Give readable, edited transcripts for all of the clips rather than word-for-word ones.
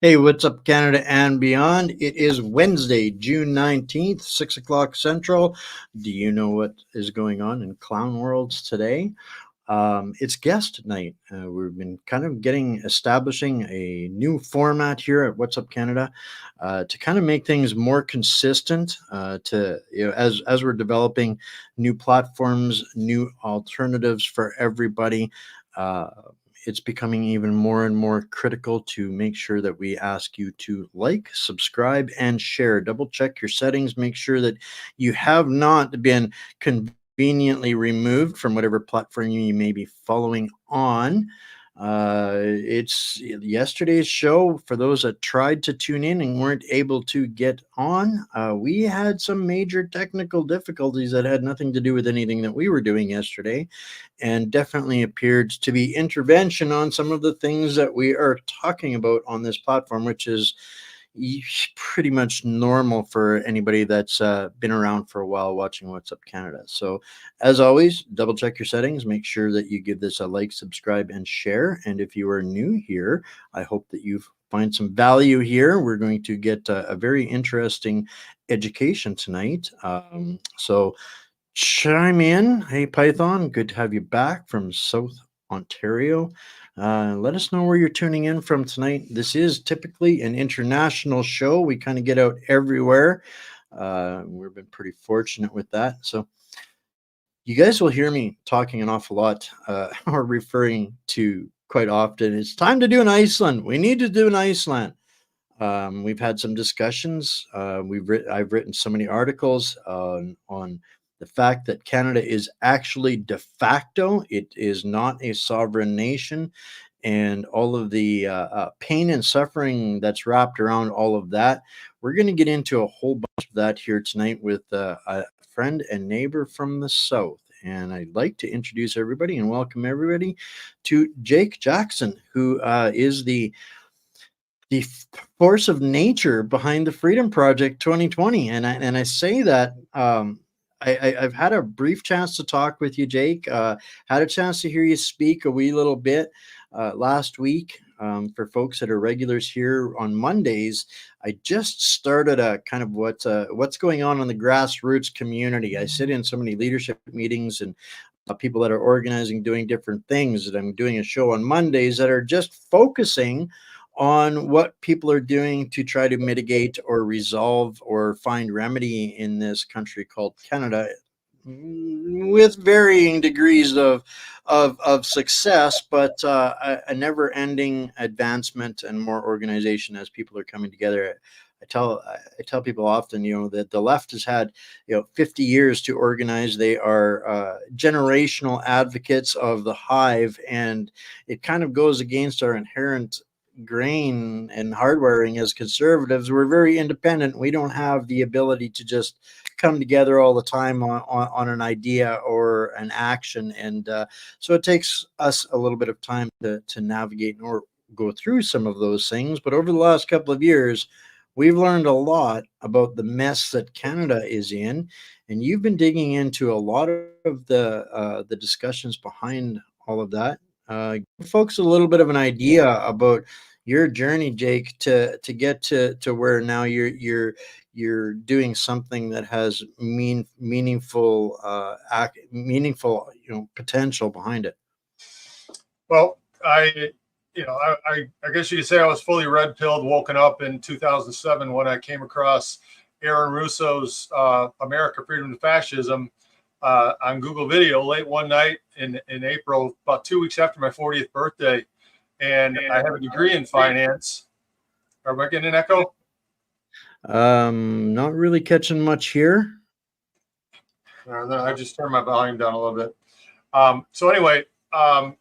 Hey, what's up, Canada and beyond? It is Wednesday, June 19th, 6 o'clock Central. Do you know what is going on in clown worlds today? It's guest night. We've been kind of establishing a new format here at What's Up Canada to kind of make things more consistent. As we're developing new platforms, new alternatives for everybody. Uh, it's becoming even more and more critical to make sure that we ask you to like, subscribe, and share. Double check your settings. Make sure that you have not been conveniently removed from whatever platform you may be following on. It's yesterday's show. For those that tried to tune in and weren't able to get on, we had some major technical difficulties that had nothing to do with anything that we were doing yesterday, and definitely appeared to be intervention on some of the things that we are talking about on this platform, which is pretty much normal for anybody that's been around for a while watching What's Up Canada. So, as always, double check your settings. Make sure that you give this a like, subscribe, and share. And if you are new here, I hope that you find some value here. We're going to get a very interesting education tonight. So, chime in. Hey, Python, good to have you back from South Ontario. Let us know where you're tuning in from tonight. This is typically an international show. We kind of get out everywhere. We've been pretty fortunate with that. So, you guys will hear me talking an awful lot or referring to quite often. It's time to do an Iceland. We need to do an Iceland. We've had some discussions. I've written so many articles on the fact that Canada is actually de facto. It is not a sovereign nation, and all of the pain and suffering that's wrapped around all of that. We're going to get into a whole bunch of that here tonight with a friend and neighbor from the South. And I'd like to introduce everybody and welcome everybody to Jake Jackson, who is the force of nature behind the Freedom Project 2020. And I say that I've had a brief chance to talk with you, Jake. Had a chance to hear you speak a wee little bit last week. For folks that are regulars here on Mondays, I just started a kind of what's going on in the grassroots community. I sit in so many leadership meetings and people that are organizing, doing different things. And I'm doing a show on Mondays that are just focusing on what people are doing to try to mitigate or resolve or find remedy in this country called Canada, with varying degrees of success, but a never-ending advancement and more organization as people are coming together. I tell people often, that the left has had 50 years to organize. They are generational advocates of the hive, and it kind of goes against our inherent grain and hardwiring as conservatives. We're very independent. We don't have the ability to just come together all the time on an idea or an action, and so it takes us a little bit of time to navigate or go through some of those things. But over the last couple of years, we've learned a lot about the mess that Canada is in, and you've been digging into a lot of the discussions behind all of that. Give folks a little bit of an idea about your journey, Jake, to get to where now you're doing something that has meaningful meaningful potential behind it. Well, I guess you could say I was fully red pilled, woken up in 2007 when I came across Aaron Russo's America, Freedom to Fascism on Google Video late one night in April, about 2 weeks after my 40th birthday. And I have a degree in finance. Am I getting an echo? Not really catching much here. I just turned my volume down a little bit. So anyway, I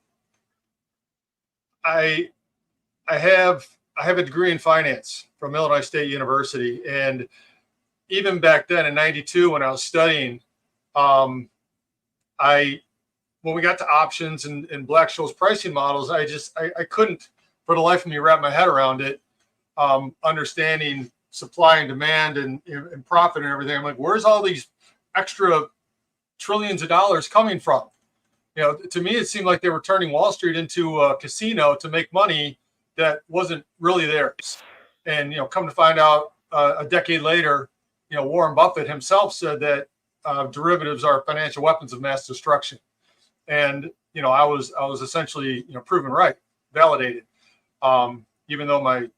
have a degree in finance from Illinois State University, and even back then in '92 when I was studying, when we got to options and Black-Scholes pricing models, I couldn't for the life of me wrap my head around it, understanding supply and demand and profit and everything. I'm like, where's all these extra trillions of dollars coming from? To me, it seemed like they were turning Wall Street into a casino to make money that wasn't really theirs. And, come to find out a decade later, Warren Buffett himself said that derivatives are financial weapons of mass destruction. And, I was essentially, proven right, validated. Even though my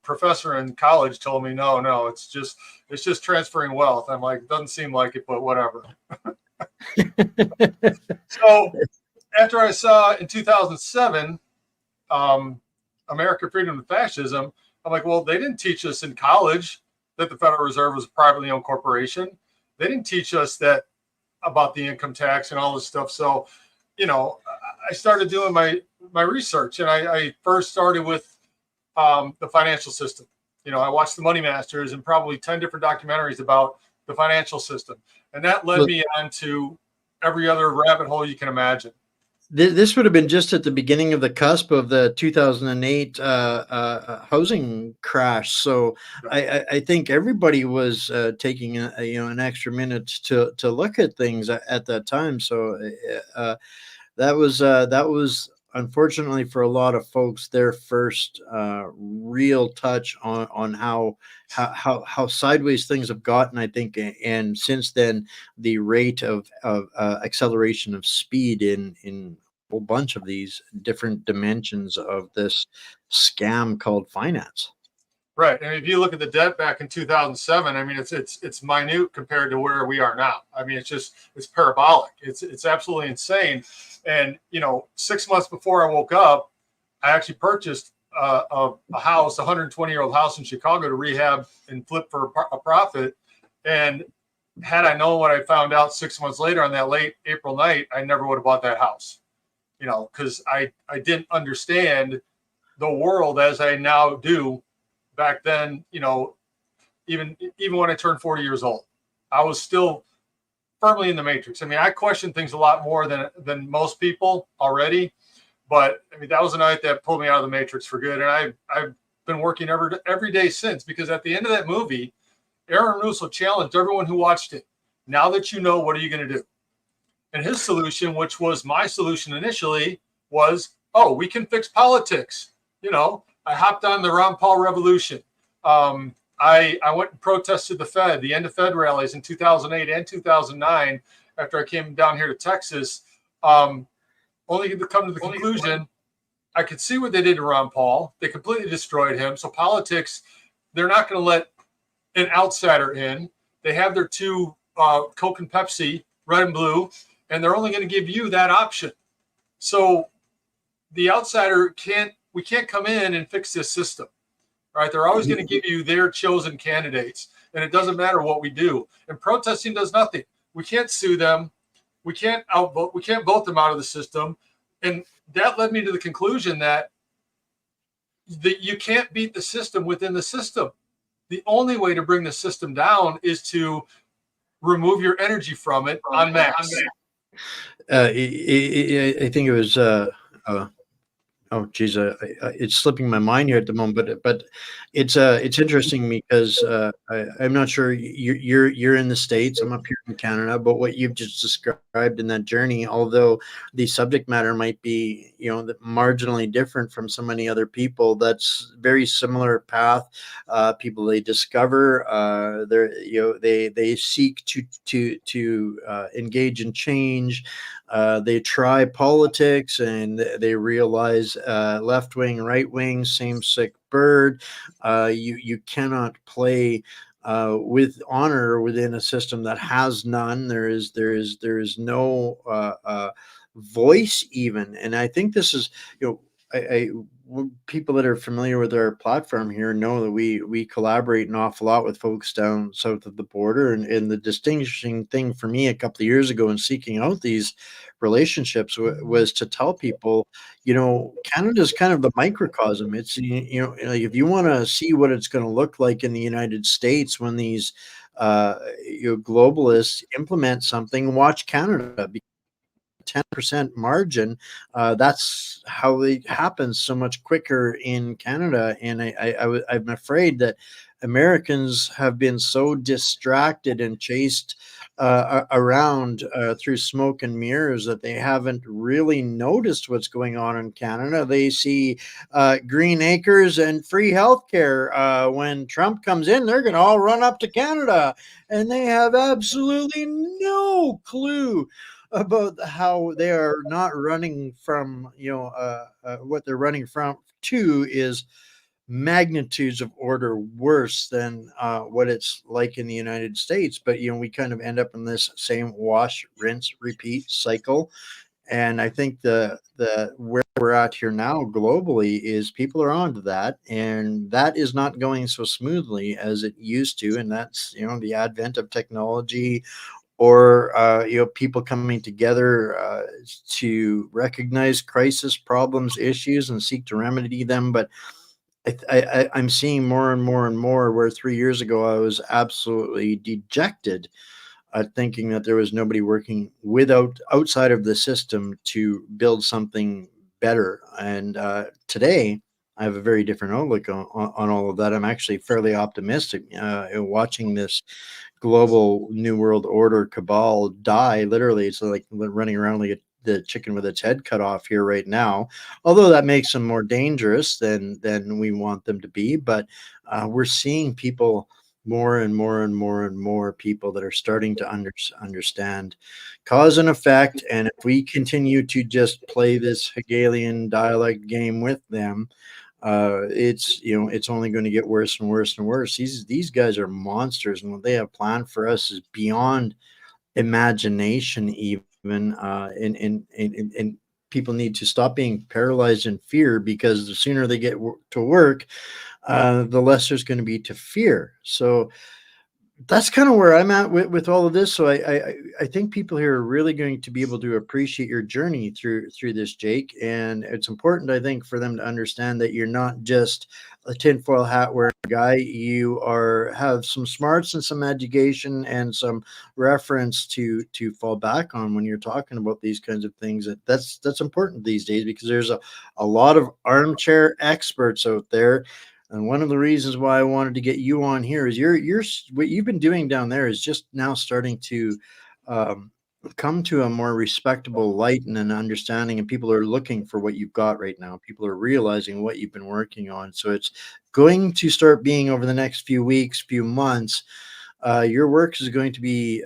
professor in college told me, no, it's just transferring wealth. I'm like, doesn't seem like it, but whatever. So after I saw in 2007, America, Freedom and Fascism, I'm like, well, they didn't teach us in college that the Federal Reserve was a privately owned corporation. They didn't teach us that about the income tax and all this stuff. So, I started doing my research, and I first started with the financial system. I watched the Money Masters and probably 10 different documentaries about the financial system. And that led me on to every other rabbit hole you can imagine. This would have been just at the beginning of the cusp of the 2008 housing crash. So I think everybody was taking an extra minute to look at things at that time. So that was unfortunately for a lot of folks their first real touch on how sideways things have gotten, I think. And since then, the rate of acceleration of speed in a whole bunch of these different dimensions of this scam called finance. Right. And if you look at the debt back in 2007, I mean, it's minute compared to where we are now. I mean, it's parabolic. It's absolutely insane. And, 6 months before I woke up, I actually purchased a house, a 120-year-old house in Chicago to rehab and flip for a profit. And had I known what I found out 6 months later on that late April night, I never would have bought that house, because I didn't understand the world as I now do. Back then, even when I turned 40 years old, I was still firmly in the matrix. I mean, I question things a lot more than most people already, but I mean, that was a night that pulled me out of the matrix for good. And I've been working every day since, because at the end of that movie, Aaron Russo challenged everyone who watched it. Now that you know, what are you going to do? And his solution, which was my solution initially, was, we can fix politics. I hopped on the Ron Paul revolution. I went and protested the end of Fed rallies in 2008 and 2009 after I came down here to Texas, only to come to the conclusion I could see what they did to Ron Paul. They completely destroyed him. So politics, they're not going to let an outsider in. They have their two Coke and Pepsi, red and blue, and they're only going to give you that option. So the outsider we can't come in and fix this system, right? They're always going to give you their chosen candidates, and it doesn't matter what we do. And protesting does nothing. We can't sue them. We can't vote them out of the system. And that led me to the conclusion that you can't beat the system within the system. The only way to bring the system down is to remove your energy from it en masse. I think it was oh geez, it's slipping my mind here at the moment, but it's interesting because I'm not sure you're in the States. I'm up here in Canada, but what you've just described in that journey, although the subject matter might be marginally different from so many other people, that's very similar path. People they discover, they seek to engage in change. They try politics and they realize left wing, right wing, same sick bird. You cannot play with honor within a system that has none. There is no voice even, and I think this is people that are familiar with our platform here know that we collaborate an awful lot with folks down south of the border, and the distinguishing thing for me a couple of years ago in seeking out these relationships was to tell people, Canada is kind of the microcosm. It's like if you want to see what it's going to look like in the United States when these globalists implement something, watch Canada. 10% margin, that's how it happens so much quicker in Canada. And I'm afraid that Americans have been so distracted and chased around through smoke and mirrors that they haven't really noticed what's going on in Canada. They see green acres and free healthcare. When Trump comes in, they're going to all run up to Canada, and they have absolutely no clue about how they are not running from, what they're running from to is magnitudes of order worse than what it's like in the United States. But we kind of end up in this same wash, rinse, repeat cycle. And I think the where we're at here now globally is people are onto that, and that is not going so smoothly as it used to. And that's the advent of technology, or people coming together to recognize crisis, problems, issues, and seek to remedy them. But I'm seeing more and more and more where 3 years ago I was absolutely dejected at thinking that there was nobody working outside of the system to build something better. And today I have a very different outlook on all of that. I'm actually fairly optimistic watching this global new world order cabal die. Literally, it's like running around like the chicken with its head cut off here right now. Although that makes them more dangerous than we want them to be. But we're seeing people, more and more and more and more people that are starting to understand cause and effect. And if we continue to just play this Hegelian dialect game with them, it's only going to get worse and worse and worse. These guys are monsters, and what they have planned for us is beyond imagination. Even and people need to stop being paralyzed in fear, because the sooner they get to work, the less there's going to be to fear. So that's kind of where I'm at with all of this. So I think people here are really going to be able to appreciate your journey through this, Jake. And it's important, I think, for them to understand that you're not just a tinfoil hat wearing guy. You have some smarts and some education and some reference to fall back on when you're talking about these kinds of things. That's important these days, because there's a lot of armchair experts out there. And one of the reasons why I wanted to get you on here is what you've been doing down there is just now starting to um, come to a more respectable light and an understanding, and people are looking for what you've got right now. People are realizing what you've been working on. So it's going to start being, over the next few weeks, few months, your work is going to be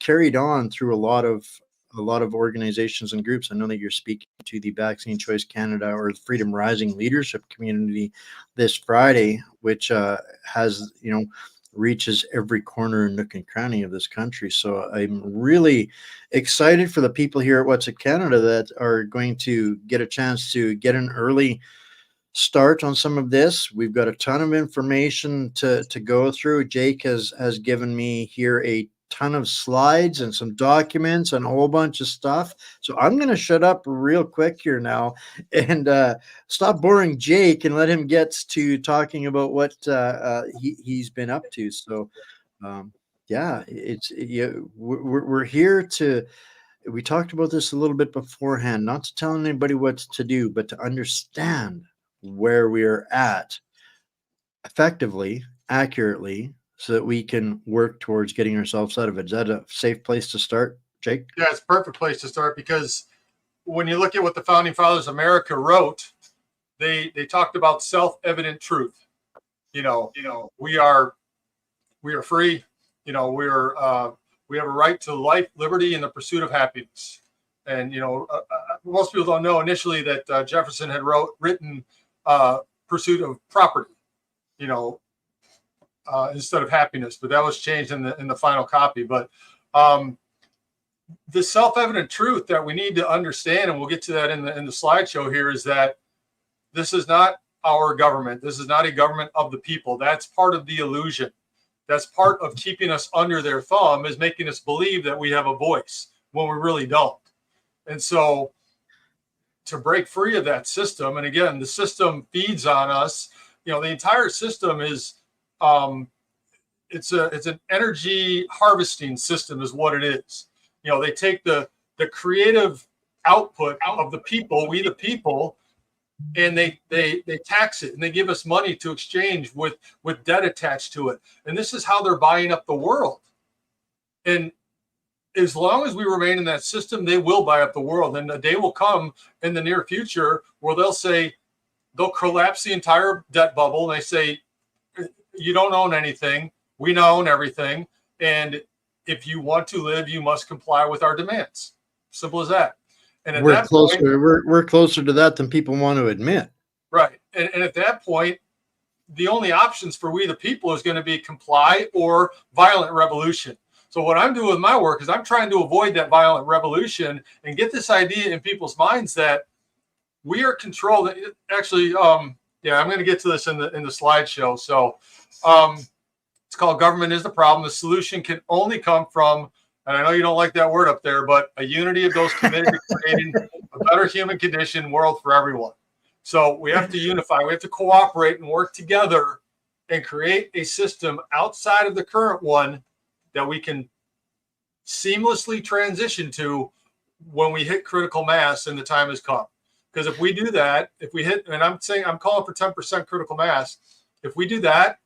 carried on through a lot of organizations and groups. I know that you're speaking to the Vaccine Choice Canada or Freedom Rising leadership community this Friday, which has reaches every corner and nook and cranny of this country. So I'm really excited for the people here at What's It Canada that are going to get a chance to get an early start on some of this. We've got a ton of information to go through. Jake has given me here a ton of slides and some documents and a whole bunch of stuff. So I'm going to shut up real quick here now and stop boring Jake and let him get to talking about what he's been up to. So yeah, we're here to. We talked about this a little bit beforehand, not to tell anybody what to do, but to understand where we are at effectively, accurately, so that we can work towards getting ourselves out of it. Is that a safe place to start, Jake? Yeah, it's a perfect place to start, because when you look at what the Founding Fathers of America wrote, they talked about self-evident truth. We are free. We have a right to life, liberty, and the pursuit of happiness. And most people don't know initially that Jefferson had written pursuit of property, instead of happiness, but that was changed in the final copy. But the self-evident truth that we need to understand, and we'll get to that in the slideshow here, is that this is not our government. This is not a government of the people. That's part of the illusion. That's part of keeping us under their thumb, is making us believe that we have a voice when we really don't. And so to break free of that system, and again, the system feeds on us. The entire system is it's an energy harvesting system is what it is. They take the creative output of the people, we the people, and they tax it, and they give us money to exchange with debt attached to it. And this is how they're buying up the world. And as long as we remain in that system, they will buy up the world. And the day will come in the near future where they'll collapse the entire debt bubble. And they say, you don't own anything. We now own everything. And if you want to live, you must comply with our demands. Simple as that. And at We're that closer. point, We're closer to that than people want to admit. right. And at that point, the only options for we the people is going to be comply or violent revolution. So what I'm doing with my work is I'm trying to avoid that violent revolution and get this idea in people's minds that we are controlled. Actually, yeah, I'm going to get to this in the slideshow. So it's called Government is the Problem. The solution can only come from, and I know you don't like that word up there, but a unity of those committed to creating a better human condition world for everyone. So we have to unify. We have to cooperate and work together and create a system outside of the current one that we can seamlessly transition to when we hit critical mass and the time has come. Because if we do that, if we hit, and I'm calling for 10% critical mass, if we do that,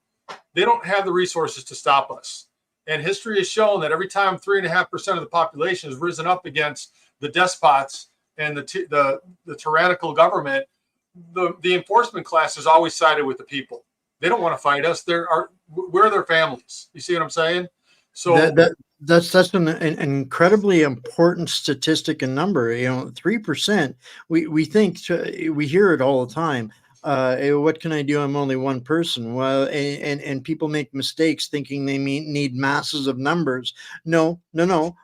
they don't have the resources to stop us. And history has shown that every time 3.5% of the population has risen up against the despots and the tyrannical government, the enforcement class has always sided with the people. They don't want to fight us. We're their families. You see what I'm saying? So that's an incredibly important statistic and number. 3%. We think we hear it all the time. What can I do? I'm only one person. Well, and people make mistakes thinking they need masses of numbers. No.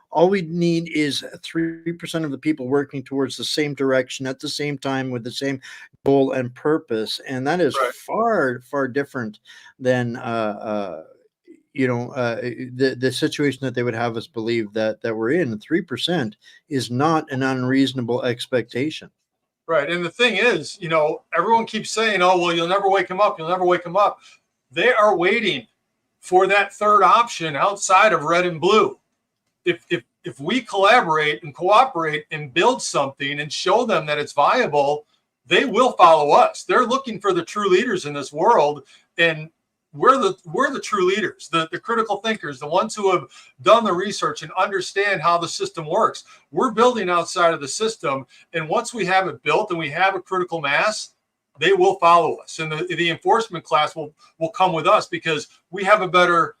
All we need is 3% of the people working towards the same direction at the same time with the same goal and purpose, and that is right. far different than the situation that they would have us believe that we're in. 3% is not an unreasonable expectation. Right. And the thing is, everyone keeps saying, oh, well, you'll never wake them up. You'll never wake them up. They are waiting for that third option outside of red and blue. If we collaborate and cooperate and build something and show them that it's viable, they will follow us. They're looking for the true leaders in this world. And we're the true leaders, the critical thinkers, the ones who have done the research and understand how the system works. We're building outside of the system. And once we have it built and we have a critical mass, they will follow us. And the enforcement class will come with us because we have a better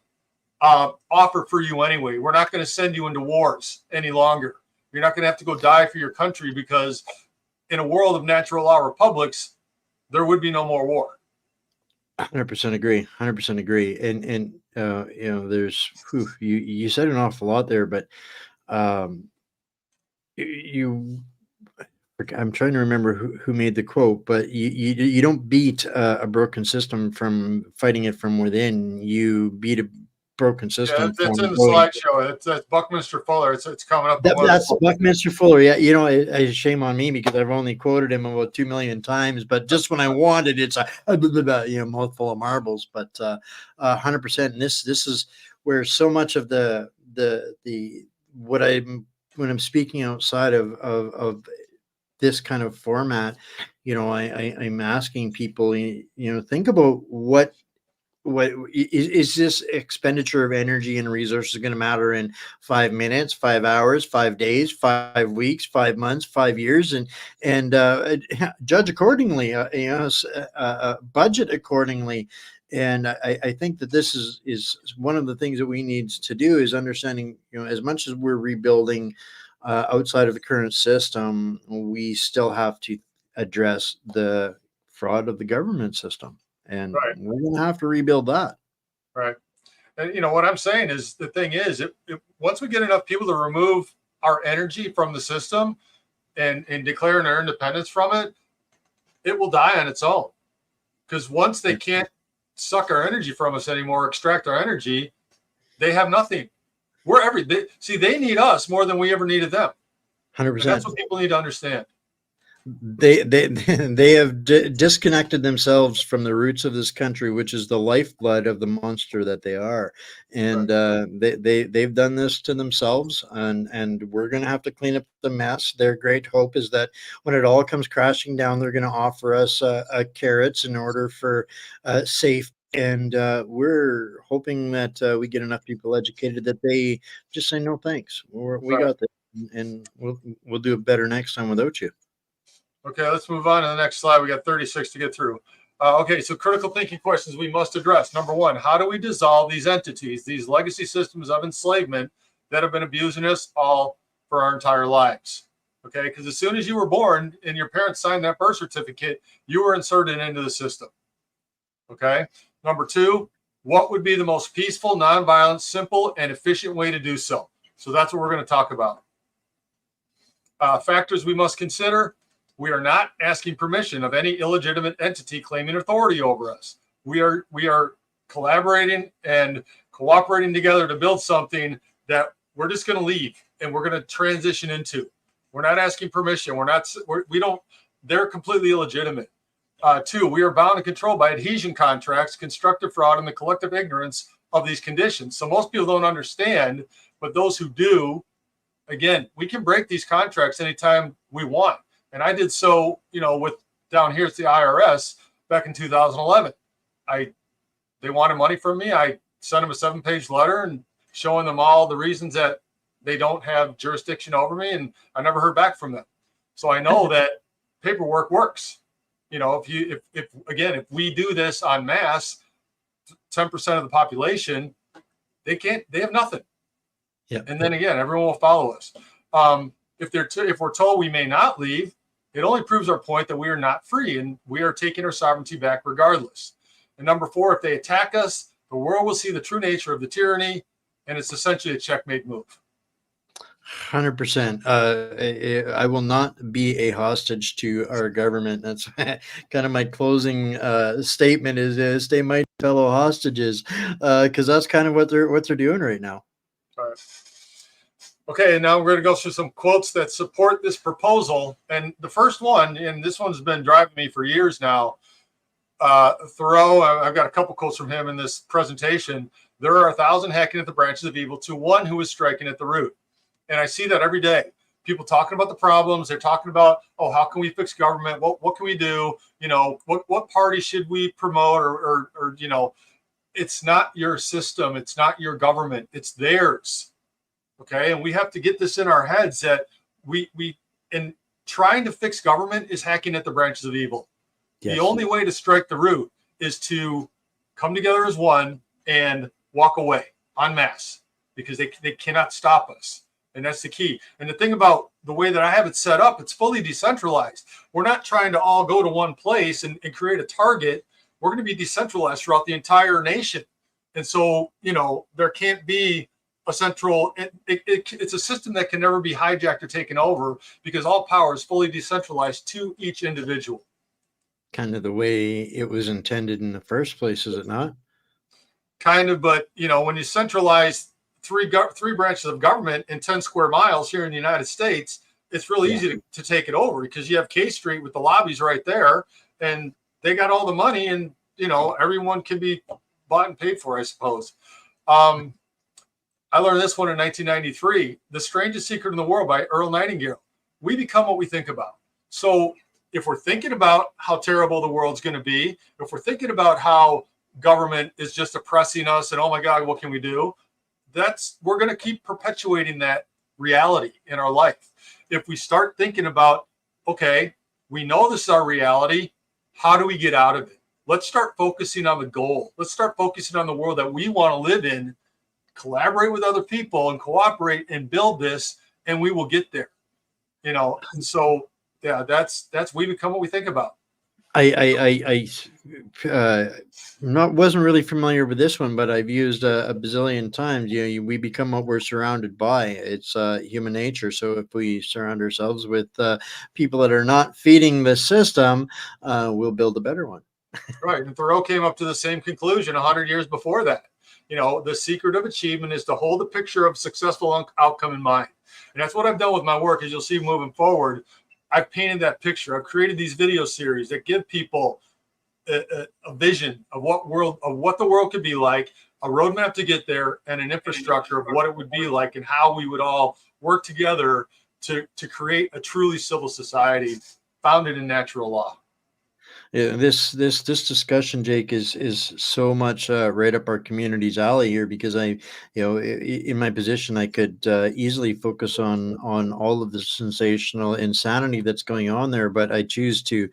offer for you anyway. We're not going to send you into wars any longer. You're not going to have to go die for your country because in a world of natural law republics, there would be no more war. 100% agree. 100% agree. And there's you said an awful lot there, but I'm trying to remember who made the quote, but you don't beat a broken system from fighting it from within. You beat a broken system. Yeah, that's in the slideshow. That's Buckminster Fuller. It's coming up. That's Buckminster Fuller. Yeah, it's shame on me because I've only quoted him about 2 million times. But just when I wanted, it's a mouthful of marbles. But 100%. And this is where so much of the when I'm speaking outside of this kind of format, I'm asking people, think about what is this expenditure of energy and resources going to matter in 5 minutes, 5 hours, 5 days, 5 weeks, 5 months, 5 years, and judge accordingly, budget accordingly. And I think that this is one of the things that we need to do is understanding, as much as we're rebuilding outside of the current system, we still have to address the fraud of the government system. And right. We're going to have to rebuild that. Right. And what I'm saying is the thing is, once we get enough people to remove our energy from the system and declare our independence from it, it will die on its own. Because once they can't suck our energy from us anymore, extract our energy, they have nothing. They need us more than we ever needed them. 100%. And that's what people need to understand. they have disconnected themselves from the roots of this country, which is the lifeblood of the monster that they are, Right. and they've done this to themselves, and we're going to have to clean up the mess. Their great hope is that when it all comes crashing down, they're going to offer us carrots in order for safe. And we're hoping that we get enough people educated that they just say no thanks. We Right. got this, and we'll do it better next time without you. Okay, let's move on to the next slide. We got 36 to get through. Okay, so critical thinking questions we must address. Number one, how do we dissolve these entities, these legacy systems of enslavement that have been abusing us all for our entire lives? Okay, because as soon as you were born and your parents signed that birth certificate, you were inserted into the system. Okay, number two, what would be the most peaceful, nonviolent, simple, and efficient way to do so? So that's what we're going to talk about. Factors we must consider. We are not asking permission of any illegitimate entity claiming authority over us. We are collaborating and cooperating together to build something that we're just going to leave and we're going to transition into. We're not asking permission. We don't. They're completely illegitimate. Two, we are bound and controlled by adhesion contracts, constructive fraud, and the collective ignorance of these conditions. So most people don't understand, but those who do, again, we can break these contracts anytime we want. And I did so, with down here at the IRS back in 2011. They wanted money from me. I sent them a 7-page letter and showing them all the reasons that they don't have jurisdiction over me, and I never heard back from them. So I know that paperwork works. If we do this en masse, 10% of the population, they have nothing. Yeah. And then again, everyone will follow us. If we're told we may not leave, it only proves our point that we are not free and we are taking our sovereignty back regardless. And number four, if they attack us, the world will see the true nature of the tyranny, and it's essentially a checkmate move. 100%. I will not be a hostage to our government. That's kind of my closing statement is stay my fellow hostages, because that's kind of what they're doing right now. All right. Okay, and now we're going to go through some quotes that support this proposal. And the first one, and this one's been driving me for years now, Thoreau, I've got a couple quotes from him in this presentation. There are 1,000 hacking at the branches of evil to one who is striking at the root. And I see that every day. People talking about the problems. They're talking about, how can we fix government? What can we do? What party should we promote? Or it's not your system. It's not your government. It's theirs. Okay, and we have to get this in our heads that we trying to fix government is hacking at the branches of evil. Yes. The only way to strike the root is to come together as one and walk away en masse, because they cannot stop us. And that's the key. And the thing about the way that I have it set up, it's fully decentralized. We're not trying to all go to one place and create a target. We're going to be decentralized throughout the entire nation. And so, there can't be a central, it's a system that can never be hijacked or taken over, because all power is fully decentralized to each individual. Kind of the way it was intended in the first place, is it not? Kind of, but when you centralize three branches of government in 10 square miles here in the United States, it's really easy to take it over, because you have K Street with the lobbies right there, and they got all the money, and everyone can be bought and paid for, I suppose. I learned this one in 1993, The Strangest Secret in the World by Earl Nightingale. We become what we think about. So if we're thinking about how terrible the world's going to be, if we're thinking about how government is just oppressing us and, oh my God, what can we do? We're going to keep perpetuating that reality in our life. If we start thinking about, okay, we know this is our reality, how do we get out of it? Let's start focusing on the goal. Let's start focusing on the world that we want to live in, collaborate with other people and cooperate and build this, and we will get there. And so, that's we become what we think about. I wasn't really familiar with this one, but I've used a bazillion times. We become what we're surrounded by. It's human nature. So if we surround ourselves with people that are not feeding the system, we'll build a better one. Right. And Thoreau came up to the same conclusion 100 years before that. The secret of achievement is to hold a picture of successful outcome in mind. And that's what I've done with my work, as you'll see moving forward. I've painted that picture. I've created these video series that give people a vision of what the world could be like, a roadmap to get there, and an infrastructure of what it would be like and how we would all work together to create a truly civil society founded in natural law. Yeah, this discussion, Jake, is so much right up our community's alley here, because in my position, I could easily focus on all of the sensational insanity that's going on there, but I choose to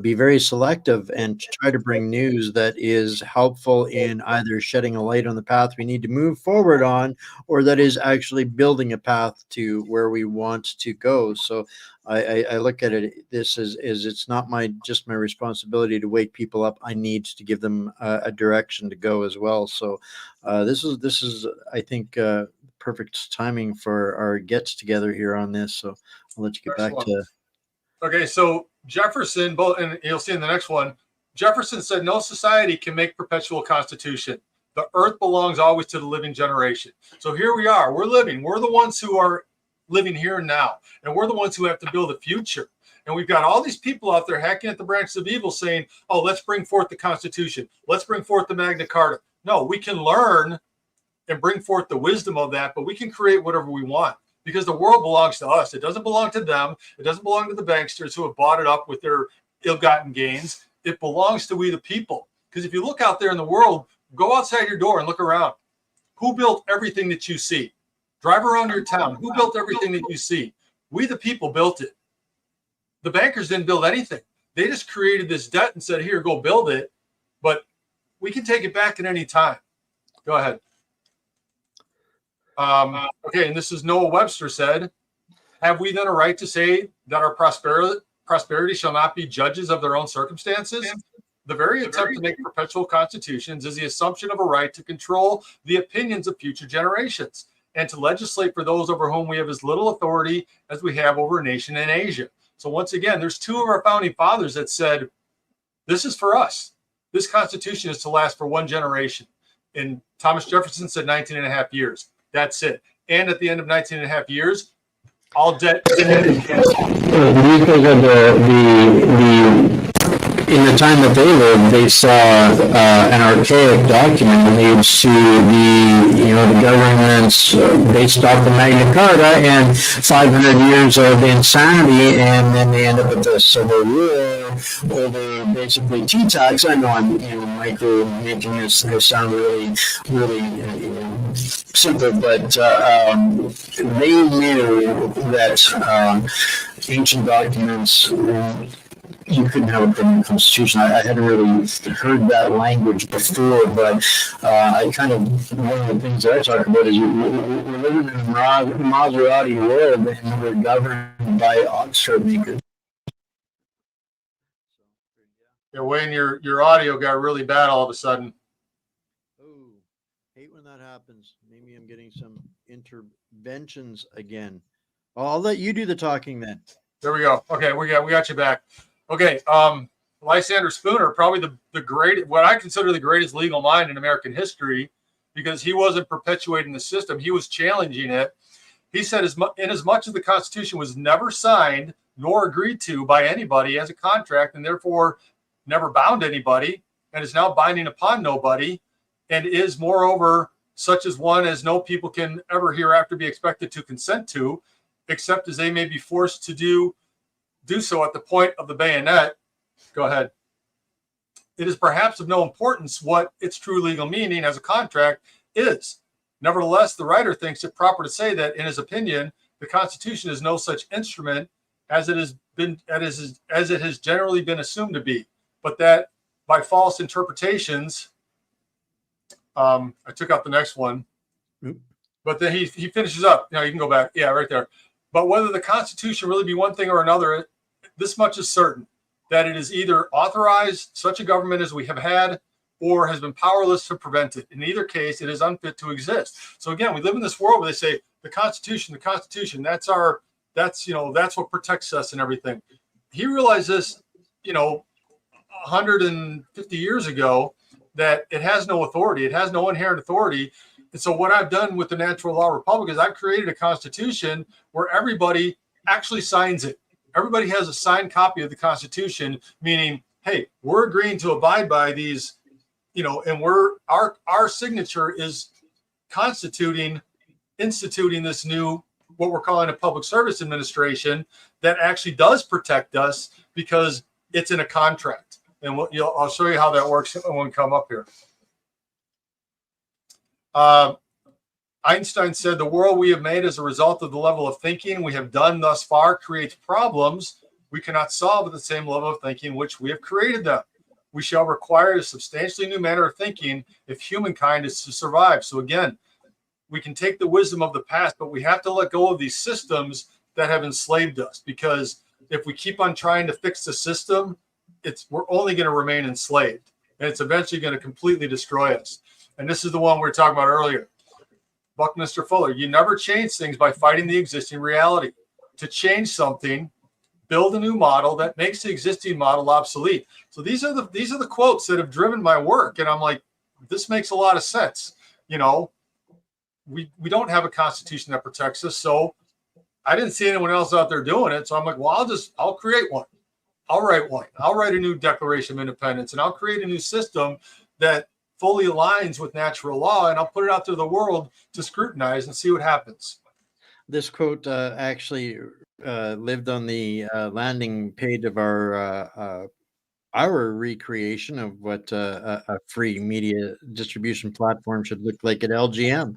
be very selective and to try to bring news that is helpful in either shedding a light on the path we need to move forward on, or that is actually building a path to where we want to go. So I look at it this is it's not just my responsibility to wake people up. I need to give them a direction to go as well. So this is I think perfect timing for our gets together here on this. So I'll let you get back to. Okay, so Jefferson, and you'll see in the next one, Jefferson said, "No society can make perpetual constitution. The earth belongs always to the living generation." So here we are. We're living. We're the ones who are living here and now, and we're the ones who have to build a future. And we've got all these people out there hacking at the branches of evil saying, oh, let's bring forth the Constitution, let's bring forth the Magna Carta. No, we can learn and bring forth the wisdom of that, but we can create whatever we want, because the world belongs to us. It doesn't belong to them. It doesn't belong to the banksters who have bought it up with their ill-gotten gains. It belongs to we the people. Because if you look out there in the world, go outside your door and look around. Who built everything that you see? Drive around your town. Who built everything that you see? We, the people, built it. The bankers didn't build anything. They just created this debt and said, here, go build it. But we can take it back at any time. Go ahead. Okay, and this is Noah Webster said, have we then a right to say that our prosperity shall not be judges of their own circumstances? The very attempt to make perpetual constitutions is the assumption of a right to control the opinions of future generations, and to legislate for those over whom we have as little authority as we have over a nation in Asia. So once again, there's two of our founding fathers that said, this is for us. This Constitution is to last for one generation. And Thomas Jefferson said 19 and a half years. That's it. And at the end of 19 and a half years, all debt is canceled. Because of in the time that they lived, they saw an archaic document, and they would see the governments based off the Magna Carta and 500 years of insanity, and then they end up with the Civil War over basically tea tax. I know I'm making this sound really simple, but they knew that ancient documents. You couldn't have a permanent constitution. I hadn't really heard that language before, but I kind of, one of the things that I talk about is we're living in a Maserati world, and we're governed by Oxford makers. Yeah, Wayne, your audio got really bad all of a sudden. Oh, hate when that happens. Maybe I'm getting some interventions again. I'll let you do the talking then. There we go. Okay, we got you back. Okay, Lysander Spooner, probably the great, what I consider the greatest legal mind in American history, because he wasn't perpetuating the system, he was challenging it. He said, in as much as the Constitution was never signed nor agreed to by anybody as a contract, and therefore never bound anybody, and is now binding upon nobody, and is moreover such as one as no people can ever hereafter be expected to consent to, except as they may be forced to do so at the point of the bayonet. Go ahead. It is perhaps of no importance what its true legal meaning as a contract is. Nevertheless, the writer thinks it proper to say that, in his opinion, the Constitution is no such instrument as it has generally been assumed to be, but that by false interpretations, I took out the next one, but then he finishes up. You can go back. Yeah, right there. But whether the Constitution really be one thing or another, this much is certain, that it is either authorized such a government as we have had, or has been powerless to prevent it. In either case, it is unfit to exist. So again, we live in this world where they say the Constitution, that's what protects us and everything. He realized this, 150 years ago, that it has no authority. It has no inherent authority. And so what I've done with the Natural Law Republic is I've created a constitution where everybody actually signs it. everybody has a signed copy of the Constitution, meaning, hey, we're agreeing to abide by these, and our signature is instituting this new, what we're calling a public service administration that actually does protect us because it's in a contract. And I'll show you how that works when we come up here. Einstein said, the world we have made as a result of the level of thinking we have done thus far creates problems we cannot solve at the same level of thinking which we have created them. We shall require a substantially new manner of thinking if humankind is to survive. So again, we can take the wisdom of the past, but we have to let go of these systems that have enslaved us, because if we keep on trying to fix the system, we're only going to remain enslaved, and it's eventually going to completely destroy us. And this is the one we were talking about earlier. Buckminster Fuller, you never change things by fighting the existing reality. To change something, build a new model that makes the existing model obsolete. So these are the quotes that have driven my work, and I'm like, this makes a lot of sense. We don't have a constitution that protects us, so I didn't see anyone else out there doing it. So I'm like, well, I'll create one. I'll write one. I'll write a new Declaration of Independence, and I'll create a new system that fully aligns with natural law, and I'll put it out to the world to scrutinize and see what happens. This quote actually lived on the landing page of our recreation of what a free media distribution platform should look like at LGM.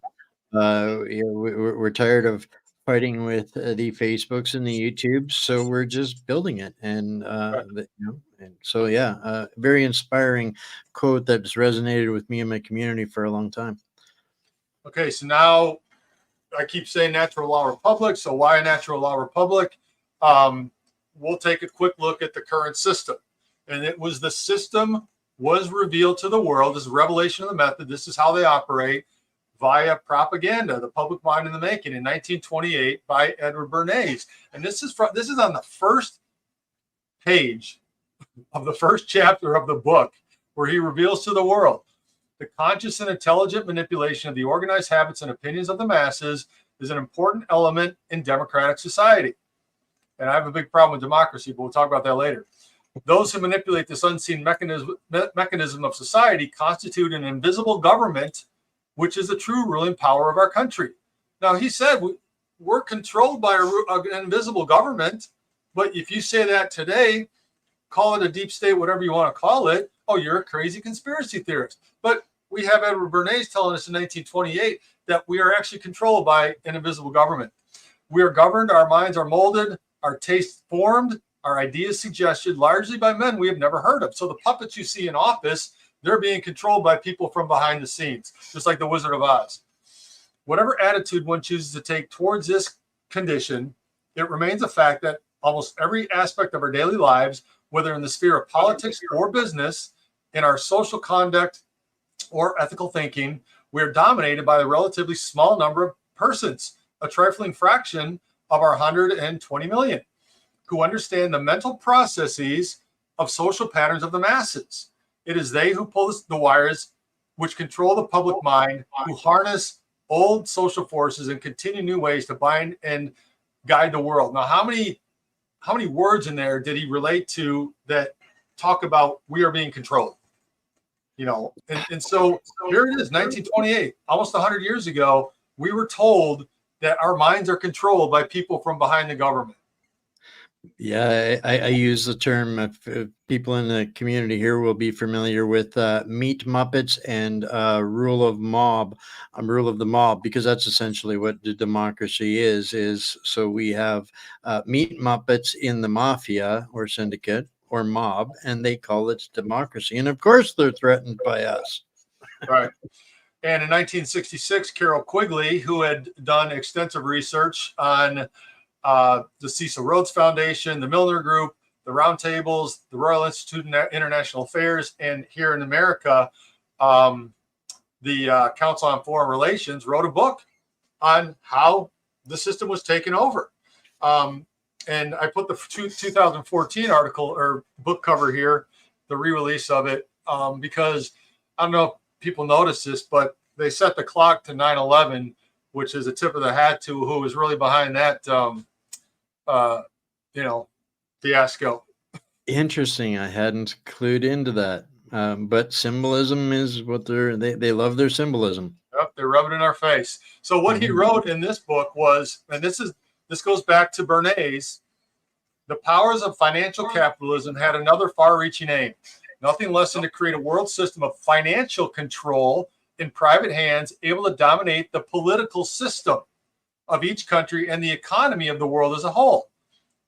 We're tired of fighting with the Facebooks and the YouTubes, so we're just building it. And very inspiring quote that's resonated with me and my community for a long time. Okay, so now I keep saying natural law republic. So why a natural law republic? We'll take a quick look at the current system. And the system was revealed to the world as a revelation of the method. This is how they operate via propaganda, the public mind in the making, in 1928 by Edward Bernays. And this is on the first page of the first chapter of the book, where he reveals to the world the conscious and intelligent manipulation of the organized habits and opinions of the masses is an important element in democratic society. And I have a big problem with democracy, but we'll talk about that later. Those who manipulate this unseen mechanism of society constitute an invisible government, which is the true ruling power of our country. Now, he said we're controlled by an invisible government, but if you say that today, call it a deep state, whatever you want to call it, oh, you're a crazy conspiracy theorist. But we have Edward Bernays telling us in 1928 that we are actually controlled by an invisible government. We are governed, our minds are molded, our tastes formed, our ideas suggested largely by men we have never heard of. So the puppets you see in office, they're being controlled by people from behind the scenes, just like the Wizard of Oz. Whatever attitude one chooses to take towards this condition, it remains a fact that almost every aspect of our daily lives, whether in the sphere of politics or business, in our social conduct or ethical thinking, we are dominated by a relatively small number of persons, a trifling fraction of our 120 million, who understand the mental processes of social patterns of the masses. It is they who pull the wires which control the public mind, who harness old social forces and continue new ways to bind and guide the world. Now, how many words in there did he relate to that talk about we are being controlled? And so here it is, 1928, almost 100 years ago, we were told that our minds are controlled by people from behind the government. Yeah, I use the term, if people in the community here will be familiar with Meat Muppets and rule of the mob, because that's essentially what the democracy is. So we have Meat Muppets in the mafia or syndicate or mob, and they call it democracy. And of course, they're threatened by us. Right. And in 1966, Carol Quigley, who had done extensive research on the Cecil Rhodes Foundation, the Milner Group, the Roundtables, the Royal Institute of International Affairs, and here in America, the Council on Foreign Relations, wrote a book on how the system was taken over. And I put the 2014 article or book cover here, the re-release of it, because I don't know if people notice this, but they set the clock to 9/11, which is a tip of the hat to who was really behind that, fiasco. Interesting. I hadn't clued into that. But symbolism is what they love their symbolism. Yep, they rub it in our face. So what he wrote in this book was, and this goes back to Bernays, the powers of financial capitalism had another far-reaching aim, nothing less than to create a world system of financial control in private hands, able to dominate the political system of each country and the economy of the world as a whole.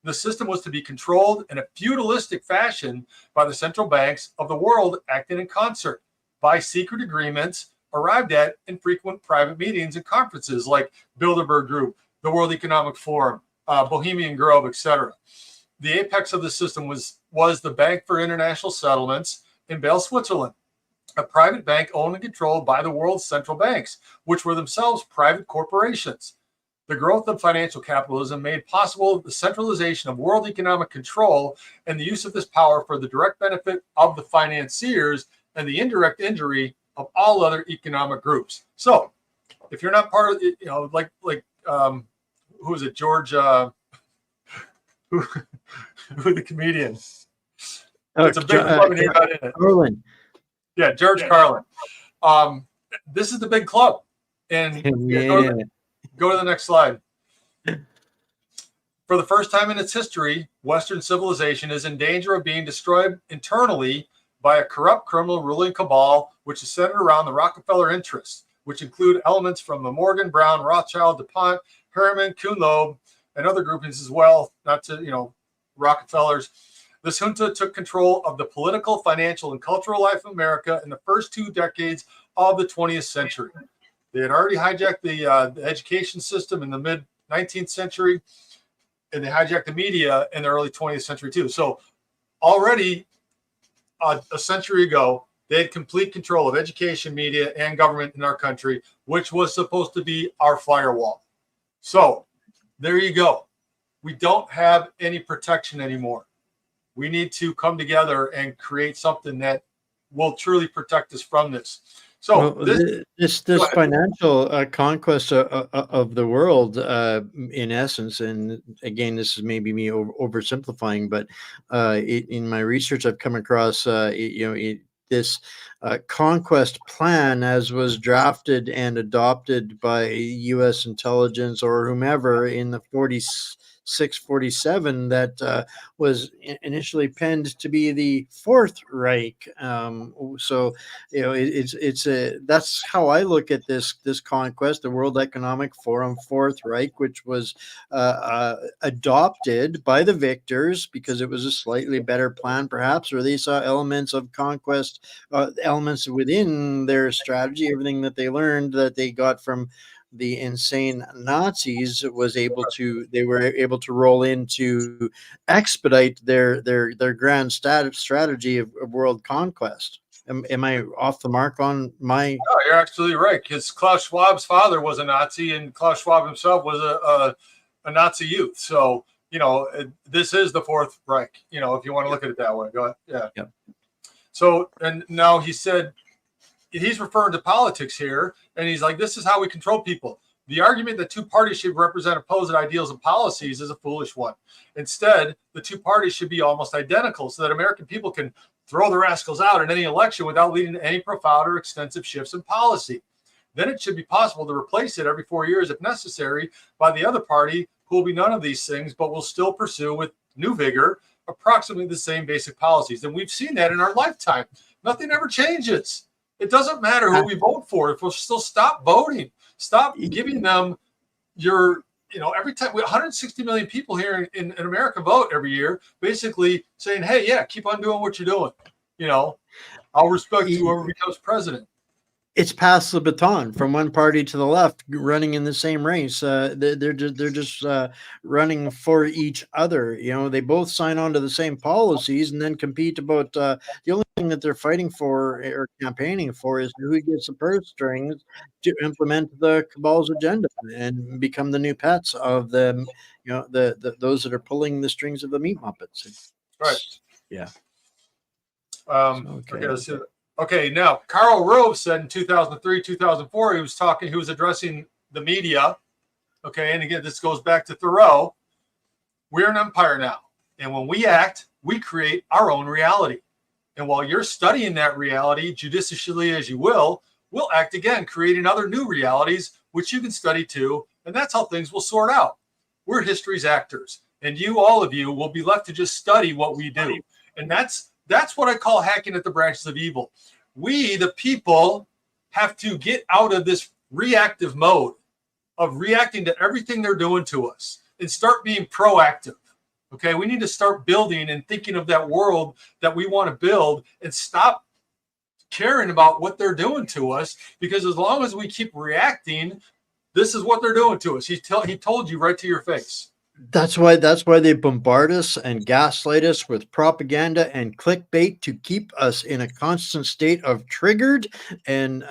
The system was to be controlled in a feudalistic fashion by the central banks of the world, acting in concert by secret agreements arrived at in frequent private meetings and conferences like Bilderberg Group, the World Economic Forum, Bohemian Grove, etc. The apex of the system was the Bank for International Settlements in Basel, Switzerland, a private bank owned and controlled by the world's central banks, which were themselves private corporations. The growth of financial capitalism made possible the centralization of world economic control and the use of this power for the direct benefit of the financiers and the indirect injury of all other economic groups. So, if you're not part of it, like who is it, George? Who the comedian? It's a big club and you're not in it. Carlin. Yeah, George Carlin. This is the big club, and go to the next slide. For the first time in its history, Western civilization is in danger of being destroyed internally by a corrupt criminal ruling cabal, which is centered around the Rockefeller interests, which include elements from the Morgan, Brown, Rothschild, DuPont, Harriman, Kuhn Loeb, and other groupings as well, not to, Rockefellers. This junta took control of the political, financial, and cultural life of America in the first 2 decades of the 20th century. They had already hijacked the education system in the mid-19th century, and they hijacked the media in the early 20th century too. So already a century ago, they had complete control of education, media, and government in our country, which was supposed to be our firewall. So there you go. We don't have any protection anymore. We need to come together and create something that will truly protect us from this. So this financial conquest of the world, in essence, and again, this is maybe me oversimplifying, but in my research, I've come across this conquest plan, as was drafted and adopted by U.S. intelligence or whomever in the 40s. 647 that was initially penned to be the Fourth Reich. So that's how I look at this conquest, the World Economic Forum Fourth Reich, which was adopted by the victors because it was a slightly better plan, perhaps, or they saw elements of conquest, elements within their strategy, everything that they learned that they got from the insane Nazis they were able to roll in to expedite their grand strategy of world conquest. Am I off the mark on my? No, you're absolutely right. Because Klaus Schwab's father was a Nazi, and Klaus Schwab himself was a Nazi youth. So this is the Fourth Reich. If you want to look at it that way, go ahead. Yeah. Yep. So, and now he said, he's referring to politics here, and he's like, this is how we control people. The argument that 2 parties should represent opposing ideals and policies is a foolish one. Instead, the 2 parties should be almost identical so that American people can throw the rascals out in any election without leading to any profound or extensive shifts in policy. Then it should be possible to replace it every 4 years if necessary by the other party, who will be none of these things, but will still pursue with new vigor approximately the same basic policies. And we've seen that in our lifetime. Nothing ever changes. It doesn't matter who we vote for. If we'll still stop voting, stop giving them every time 160 million people here in America vote every year, basically saying, hey, yeah, keep on doing what you're doing. I'll respect whoever becomes president. It's pass the baton from one party to the left, running in the same race. They're just running for each other. They both sign on to the same policies and then compete about the only thing that they're fighting for or campaigning for is who gets the purse strings to implement the cabal's agenda and become the new pets of the those that are pulling the strings of the meat muppets. Right. Yeah. Okay. Okay, now Karl Rove said in 2003, 2004, he was addressing the media. Okay, and again, this goes back to Thoreau. We're an empire now. And when we act, we create our own reality. And while you're studying that reality judiciously as you will, we'll act again, creating other new realities, which you can study too. And that's how things will sort out. We're history's actors. And you, all of you, will be left to just study what we do. And that's what I call hacking at the branches of evil. We, the people, have to get out of this reactive mode of reacting to everything they're doing to us and start being proactive. Okay, we need to start building and thinking of that world that we want to build and stop caring about what they're doing to us, because as long as we keep reacting, this is what they're doing to us. He told you right to your face. That's why they bombard us and gaslight us with propaganda and clickbait to keep us in a constant state of triggered. And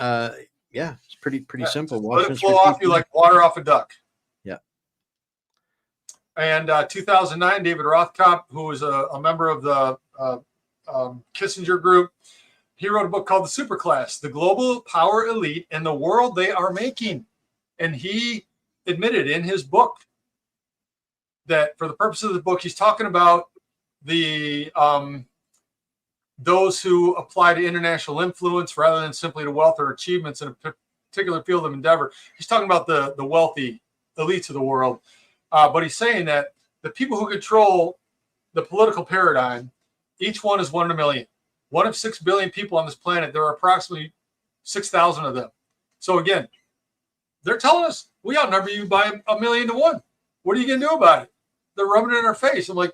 yeah, it's pretty simple. Let it flow off you like water off a duck. Yeah. And 2009, David Rothkopf, who was a member of the Kissinger group, he wrote a book called The Superclass: The Global Power Elite and the World They Are Making. And he admitted in his book that for the purpose of the book, he's talking about the those who apply to international influence rather than simply to wealth or achievements in a particular field of endeavor. He's talking about the wealthy elites of the world. But he's saying that the people who control the political paradigm, each one is 1 in a million. 1 of 6 billion people on this planet. There are approximately 6,000 of them. So again, they're telling us we outnumber you by 1,000,000 to 1. What are you going to do about it? They're rubbing it in our face. I'm like,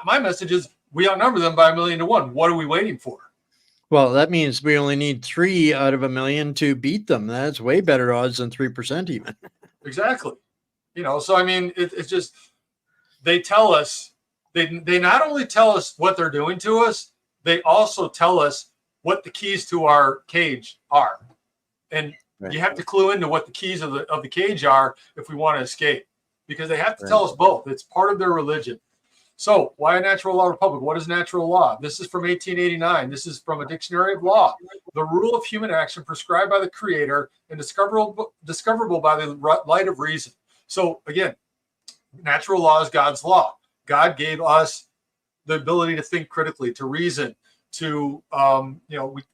my message is we outnumber them by 1,000,000 to 1. What are we waiting for? Well, that means we only need 3 out of 1,000,000 to beat them. That's way better odds than 3% even. Exactly. So I mean, it's just, they tell us, they not only tell us what they're doing to us, they also tell us what the keys to our cage are. And you have to clue into what the keys of the cage are if we want to escape, because they have to tell us both. It's part of their religion. So why a natural law republic? What is natural law? This is from 1889. This is from a dictionary of law. The rule of human action prescribed by the creator and discoverable by the light of reason. So again, natural law is God's law. God gave us the ability to think critically, to reason, to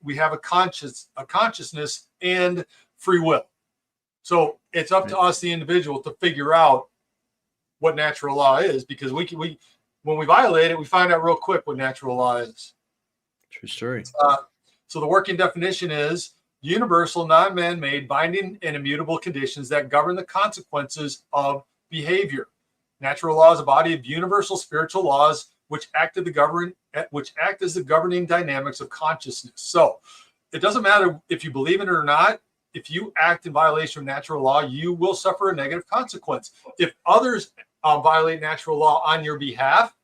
we have a consciousness and free will. So it's up to us, the individual, to figure out what natural law is, because we when we violate it, we find out real quick what natural law is. True story. So the working definition is universal, non-man-made, binding, and immutable conditions that govern the consequences of behavior. Natural law is a body of universal spiritual laws which act as the governing dynamics of consciousness. So it doesn't matter if you believe in it or not. If you act in violation of natural law, you will suffer a negative consequence. If others violate natural law on your behalf,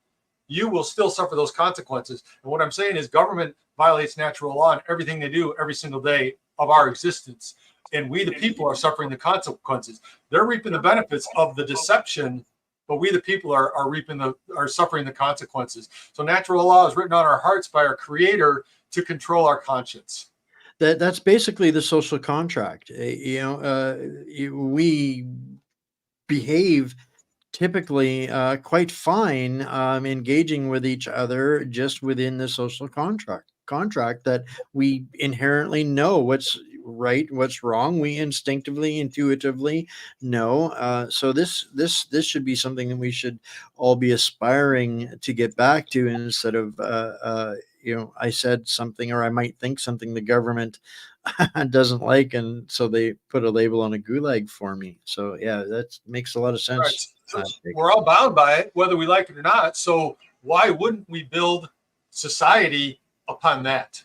you will still suffer those consequences. And what I'm saying is government violates natural law in everything they do every single day of our existence. And we, the people, are suffering the consequences. They're reaping the benefits of the deception, but we, the people, are suffering the consequences. So natural law is written on our hearts by our creator to control our conscience. That's basically the social contract. We behave typically quite fine engaging with each other just within the social contract that we inherently know what's right, what's wrong. We instinctively, intuitively know. So this should be something that we should all be aspiring to get back to, instead of I said something, or I might think something the government doesn't like, and so they put a label on a gulag for me. So yeah, that makes a lot of sense. Right. So we're all bound by it, whether we like it or not. So why wouldn't we build society upon that?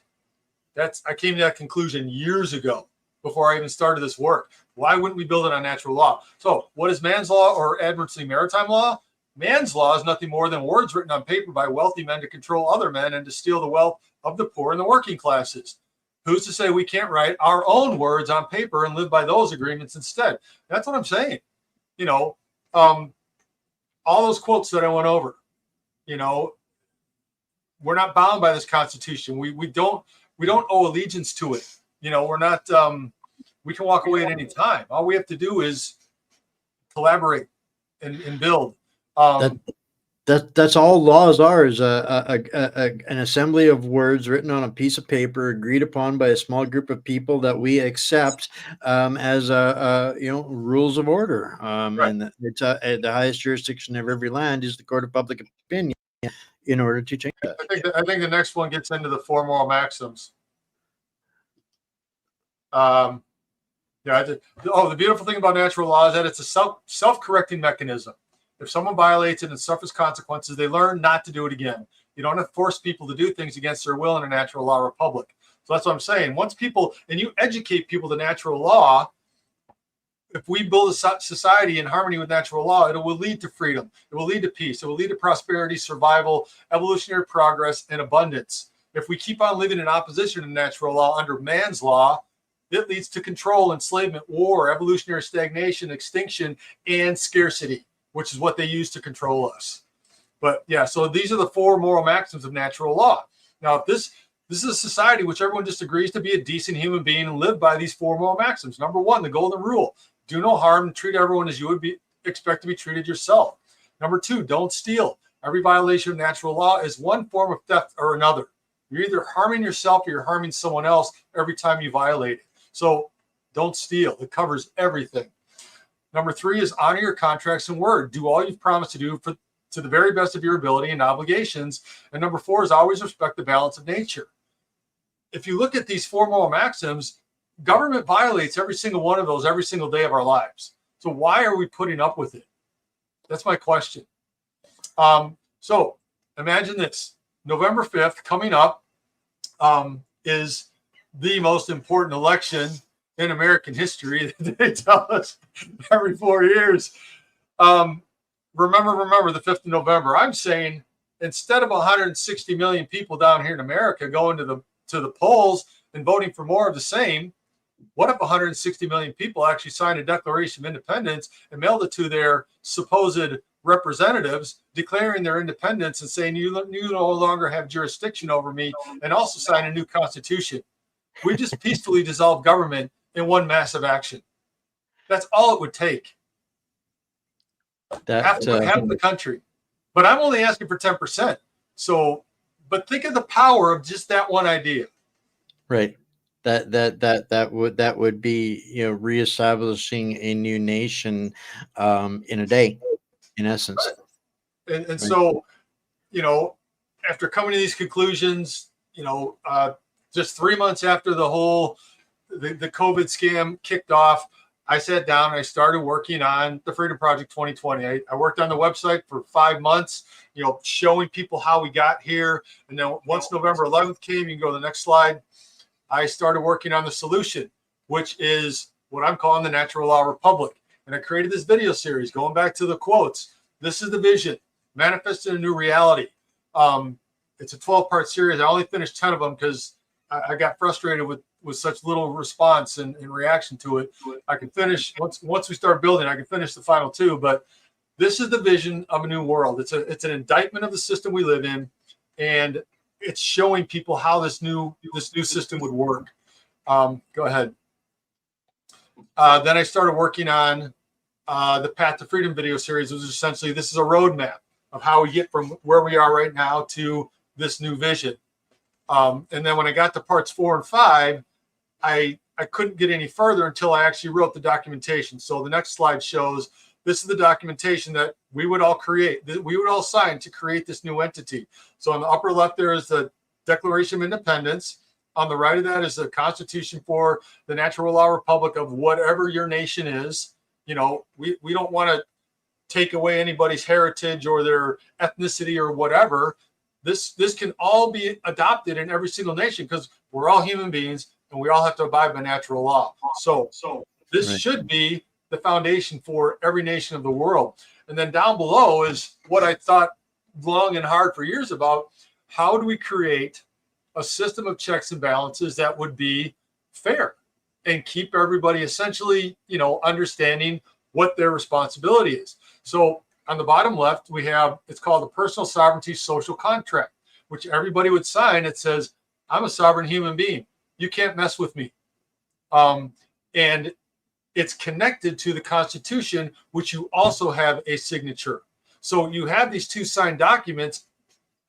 I came to that conclusion years ago, before I even started this work. Why wouldn't we build it on natural law? So what is man's law or admiralty maritime law? Man's law is nothing more than words written on paper by wealthy men to control other men and to steal the wealth of the poor and the working classes. Who's to say we can't write our own words on paper and live by those agreements instead? That's what I'm saying. All those quotes that I went over, we're not bound by this Constitution. We don't owe allegiance to it. We're not, we can walk away at any time. All we have to do is collaborate and build. That's all laws are, is an assembly of words written on a piece of paper, agreed upon by a small group of people that we accept as rules of order. Right. And it's the highest jurisdiction of every land is the court of public opinion in order to change that. I think the next one gets into the four moral maxims. The beautiful thing about natural law is that it's a self-correcting mechanism. If someone violates it and suffers consequences, they learn not to do it again. You don't have to force people to do things against their will in a natural law republic. So that's what I'm saying. Once people, and you educate people to natural law, if we build a society in harmony with natural law, it will lead to freedom. It will lead to peace. It will lead to prosperity, survival, evolutionary progress, and abundance. If we keep on living in opposition to natural law under man's law, it leads to control, enslavement, war, evolutionary stagnation, extinction, and scarcity, which is what they use to control us. But yeah, so these are the four moral maxims of natural law. Now, if this is a society which everyone just agrees to be a decent human being and live by these four moral maxims. Number one, the golden rule: do no harm and treat everyone as you would expect to be treated yourself. Number two, don't steal. Every violation of natural law is one form of theft or another. You're either harming yourself or you're harming someone else every time you violate it. So don't steal. It covers everything. Number three is honor your contracts and word. Do all you've promised to do to the very best of your ability and obligations. And number four is always respect the balance of nature. If you look at these four moral maxims, government violates every single one of those every single day of our lives. So why are we putting up with it? That's my question. So imagine this. November 5th coming up is the most important election in American history. They tell us every 4 years. Remember the 5th of November. I'm saying instead of 160 million people down here in America going to the polls and voting for more of the same, what if 160 million people actually signed a Declaration of Independence and mailed it to their supposed representatives, declaring their independence and saying you no longer have jurisdiction over me, and also sign a new constitution? We just peacefully dissolve government in one massive action. That's all it would take. Half of the country. But I'm only asking for 10%. So, but think of the power of just that one idea. Right. That would be, reestablishing a new nation in a day, in essence. And right. So, after coming to these conclusions, just 3 months after the COVID scam kicked off, I sat down and I started working on the Freedom Project 2020. I worked on the website for 5 months, showing people how we got here. And then once November 11th came, you can go to the next slide. I started working on the solution, which is what I'm calling the Natural Law Republic. And I created this video series going back to the quotes. This is the vision, manifested a new reality. It's a 12-part series. I only finished 10 of them because I got frustrated with such little response and reaction to it. I can finish once we start building. I can finish the final 2. But this is the vision of a new world. It's an indictment of the system we live in, and it's showing people how this new system would work. Go ahead. Then I started working on the Path to Freedom video series, which is essentially, this is a roadmap of how we get from where we are right now to this new vision. And then when I got to parts 4 and 5, I couldn't get any further until I actually wrote the documentation. So the next slide shows this is the documentation that we would all create, that we would all sign to create this new entity. So on the upper left, there is the Declaration of Independence. On the right of that is the Constitution for the Natural Law Republic of whatever your nation is. We don't want to take away anybody's heritage or their ethnicity or whatever. This can all be adopted in every single nation because we're all human beings and we all have to abide by natural law. So this right. should be the foundation for every nation of the world. And then down below is what I thought long and hard for years about: how do we create a system of checks and balances that would be fair and keep everybody essentially, understanding what their responsibility is. So on the bottom left, we have, it's called the Personal Sovereignty Social Contract, which everybody would sign. It says, I'm a sovereign human being. You can't mess with me. And it's connected to the Constitution, which you also have a signature. So you have these two signed documents,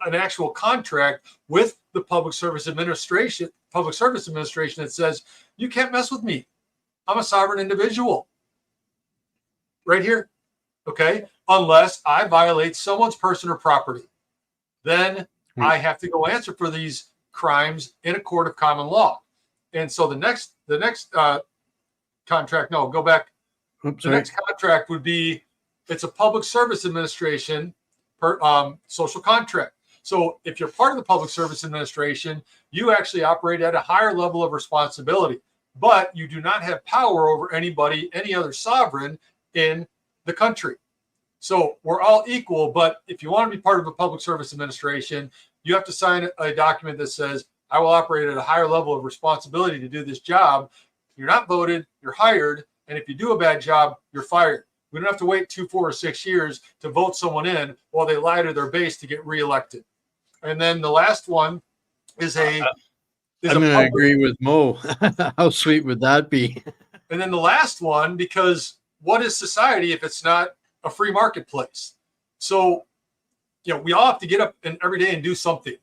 an actual contract with the Public Service Administration that says, you can't mess with me. I'm a sovereign individual. Right here. Okay. Unless I violate someone's person or property, then I have to go answer for these crimes in a court of common law. And so the next contract, no, go back. Oops, The next contract would be, it's a Public Service Administration social contract. So if you're part of the Public Service Administration, you actually operate at a higher level of responsibility, but you do not have power over anybody, any other sovereign in the country. So we're all equal, but if you want to be part of a Public Service Administration, you have to sign a document that says, I will operate at a higher level of responsibility to do this job. You're not voted, you're hired. And if you do a bad job, you're fired. We don't have to wait 2, 4, or 6 years to vote someone in while they lie to their base to get reelected. And then the last one is I'm going to agree with Mo. How sweet would that be? And then the last one, because what is society if it's not a free marketplace? So, we all have to get up every day and do something,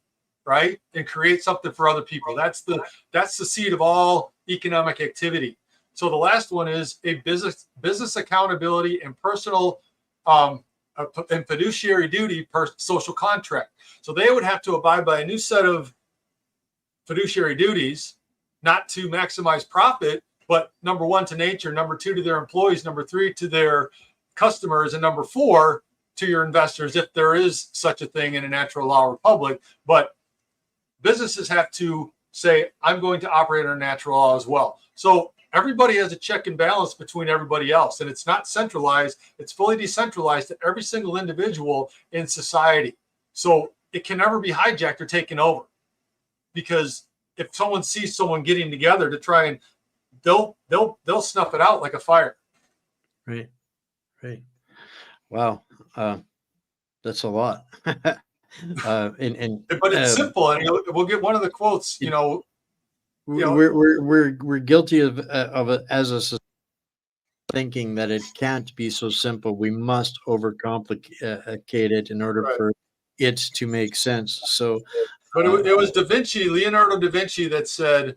right? And create something for other people. That's the seed of all economic activity. So the last one is a business accountability and personal and fiduciary duty per social contract. So they would have to abide by a new set of fiduciary duties, not to maximize profit, but number 1, to nature, number 2, to their employees, number 3, to their customers, and number 4, to your investors, if there is such a thing in a natural law republic. But businesses have to say, I'm going to operate under natural law as well. So everybody has a check and balance between everybody else, and it's not centralized. It's fully decentralized to every single individual in society. So it can never be hijacked or taken over, because if someone sees someone getting together to try and they'll snuff it out like a fire. Right. Wow. That's a lot. But it's simple, and we'll get one of the quotes. We're guilty of it as a society, thinking that it can't be so simple. We must overcomplicate it in order for it to make sense. So, but it was Leonardo da Vinci, that said,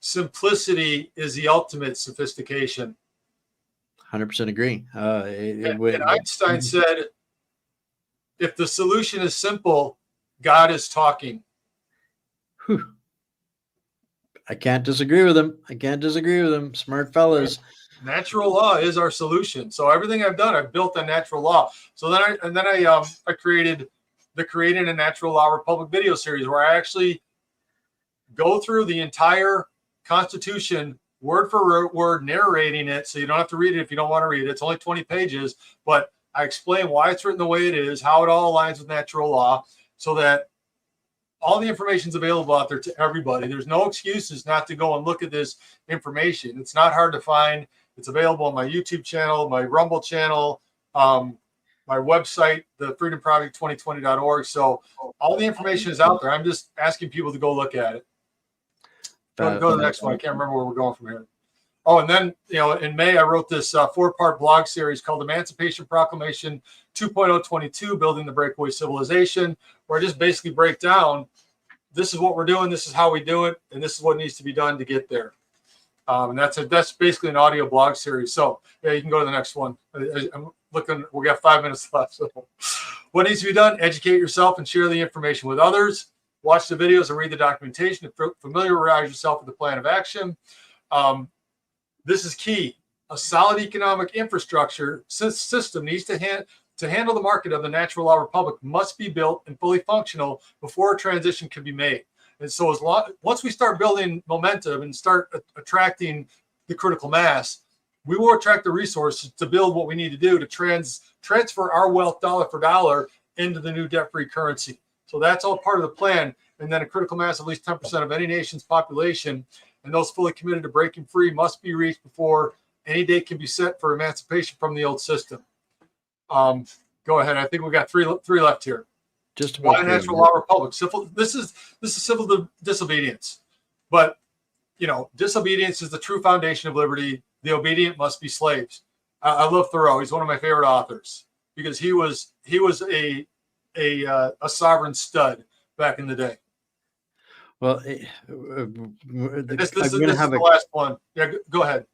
simplicity is the ultimate sophistication. 100% agree. And Einstein said, if the solution is simple, God is talking. Whew. I can't disagree with him. Smart fellas. Natural law is our solution. So everything I've done, I've built on natural law. So then I created the Creating a Natural Law Republic video series, where I actually go through the entire Constitution word for word, narrating it, so you don't have to read it if you don't want to read it. It's only 20 pages, but I explain why it's written the way it is, how it all aligns with natural law, so that all the information is available out there to everybody. There's no excuses not to go and look at this information. It's not hard to find. It's available on my YouTube channel, my Rumble channel, my website, the freedomproject2020.org. So all the information is out there. I'm just asking people to go look at it. Go to the next one. I can't remember where we're going from here. Oh, and then, in May, I wrote this 4-part blog series called Emancipation Proclamation 2.022, Building the Breakaway Civilization, where I just basically break down, this is what we're doing, this is how we do it, and this is what needs to be done to get there. And that's basically an audio blog series. So, yeah, you can go to the next one. I'm looking, we got 5 minutes left. So, what needs to be done? Educate yourself and share the information with others. Watch the videos and read the documentation to familiarize yourself with the plan of action. This is key. A solid economic infrastructure system needs to handle the market of the natural law republic must be built and fully functional before a transition can be made. And so once we start building momentum and start attracting the critical mass, we will attract the resources to build what we need to do to transfer our wealth dollar for dollar into the new debt-free currency. So that's all part of the plan. And then a critical mass of at least 10% of any nation's population, and those fully committed to breaking free, must be reached before any date can be set for emancipation from the old system. Go ahead. I think we got three left here. Just about why natural law republic? This is civil disobedience, but disobedience is the true foundation of liberty. The obedient must be slaves. I love Thoreau. He's one of my favorite authors. because he was a sovereign stud back in the day. Well, This I'm is going to have the last one. Yeah, go ahead.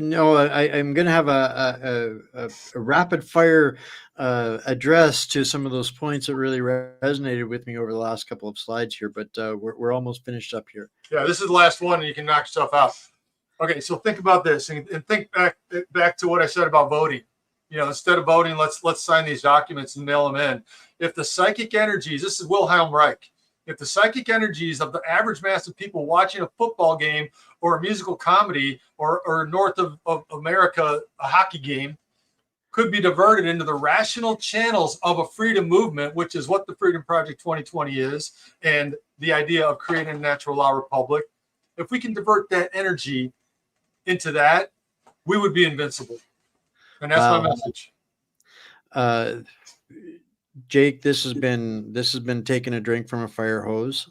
No, I'm going to have a rapid fire address to some of those points that really resonated with me over the last couple of slides here, but we're almost finished up here. Yeah, this is the last one, and you can knock yourself out. Okay, so think about this and think back to what I said about voting. You know, instead of voting, let's sign these documents and mail them in. If the psychic energies, this is Wilhelm Reich, if the psychic energies of the average mass of people watching a football game or a musical comedy or north of America, a hockey game, could be diverted into the rational channels of a freedom movement, which is what the Freedom Project 2020 is, and the idea of creating a natural law republic. If we can divert that energy into that, we would be invincible. And that's my message. Jake, this has been taking a drink from a fire hose.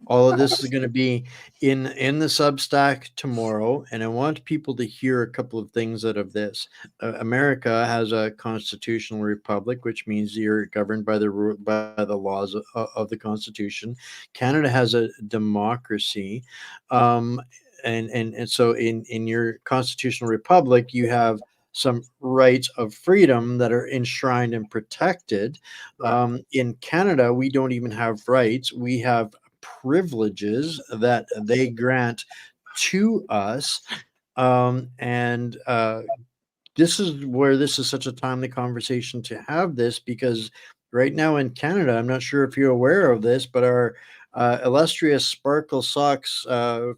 All of this is going to be in the Substack tomorrow, and I want people to hear a couple of things out of this. America has a constitutional republic, which means you're governed by the laws of the Constitution. Canada has a democracy, and so in your constitutional republic, you have some rights of freedom that are enshrined and protected. In Canada, we don't even have rights. We have privileges that they grant to us. This is where this is such a timely conversation to have this, because right now in Canada, I'm not sure if you're aware of this, but our illustrious sparkle socks,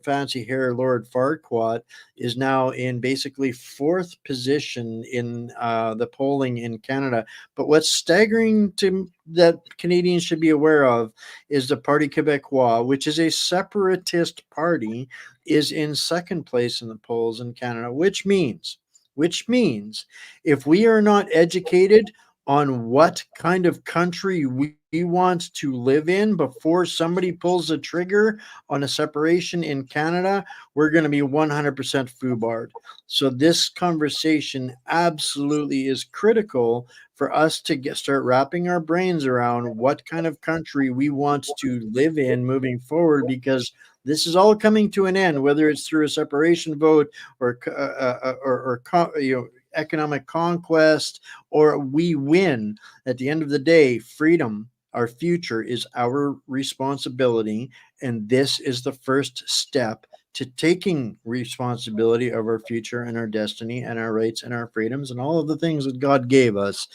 fancy hair Lord Farquaad is now in basically 4th position in the polling in Canada. But what's staggering to that Canadians should be aware of is the Parti Québécois, which is a separatist party, is in 2nd place in the polls in Canada, which means if we are not educated on what kind of country we want to live in before somebody pulls the trigger on a separation in Canada, we're going to be 100% foobarred. So this conversation absolutely is critical for us to start wrapping our brains around what kind of country we want to live in moving forward, because this is all coming to an end, whether it's through a separation vote or economic conquest, or we win. At the end of the day, freedom, our future, is our responsibility, and this is the first step to taking responsibility of our future and our destiny and our rights and our freedoms and all of the things that God gave us.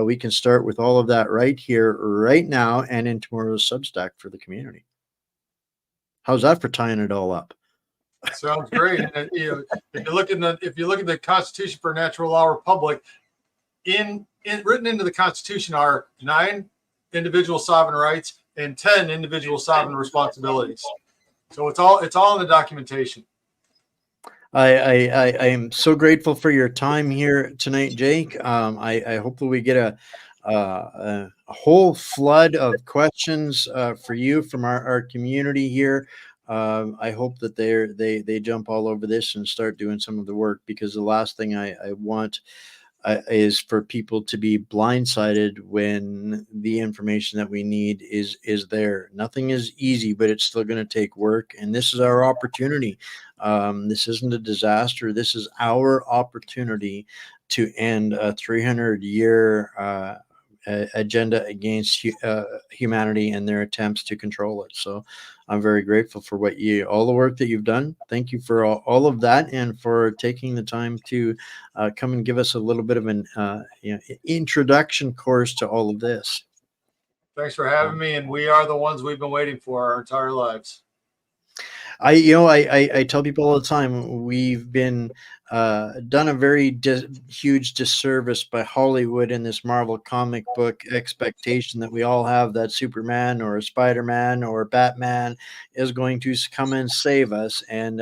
We can start with all of that right here, right now, and in tomorrow's Substack for the community. How's that for tying it all up? Sounds great. And, if you look at the Constitution for a Natural Law Republic, written into the Constitution are 9 individual sovereign rights and 10 individual sovereign responsibilities. So it's all in the documentation. I am so grateful for your time here tonight, Jake. I hope that we get a whole flood of questions for you from our community here. I hope that they jump all over this and start doing some of the work, because the last thing I want is for people to be blindsided when the information that we need is there. Nothing is easy, but it's still going to take work, and this is our opportunity. This isn't a disaster. This is our opportunity to end a 300-year agenda against humanity and their attempts to control it. So I'm very grateful for all the work that you've done. Thank you for all of that, and for taking the time to come and give us a little bit of an introduction course to all of this. Thanks for having me, and we are the ones we've been waiting for our entire lives. I tell people all the time, we've been done a very huge disservice by Hollywood in this Marvel comic book expectation that we all have that Superman or a Spider-Man or Batman is going to come and save us. And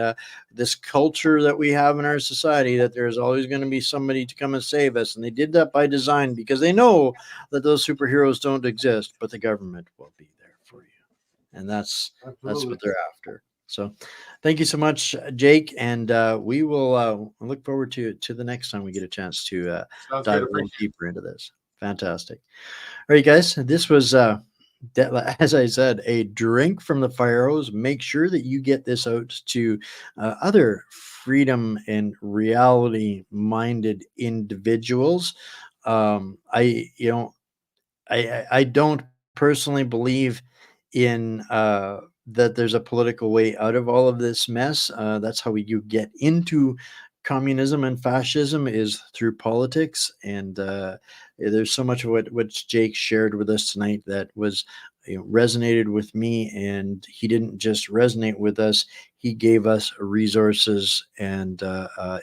this culture that we have in our society, that there's always going to be somebody to come and save us. And they did that by design, because they know that those superheroes don't exist, but the government will be there for you. And that's what they're after. So thank you so much, Jake. And we will look forward to the next time we get a chance to Sounds dive good. a little Appreciate deeper into this. Fantastic. All right, guys, this was, as I said, a drink from the fire hose. Make sure that you get this out to other freedom and reality minded individuals. I don't personally believe in that there's a political way out of all of this mess. That's how you get into communism and fascism, is through politics. And there's so much of what Jake shared with us tonight that was, resonated with me. And he didn't just resonate with us; he gave us resources and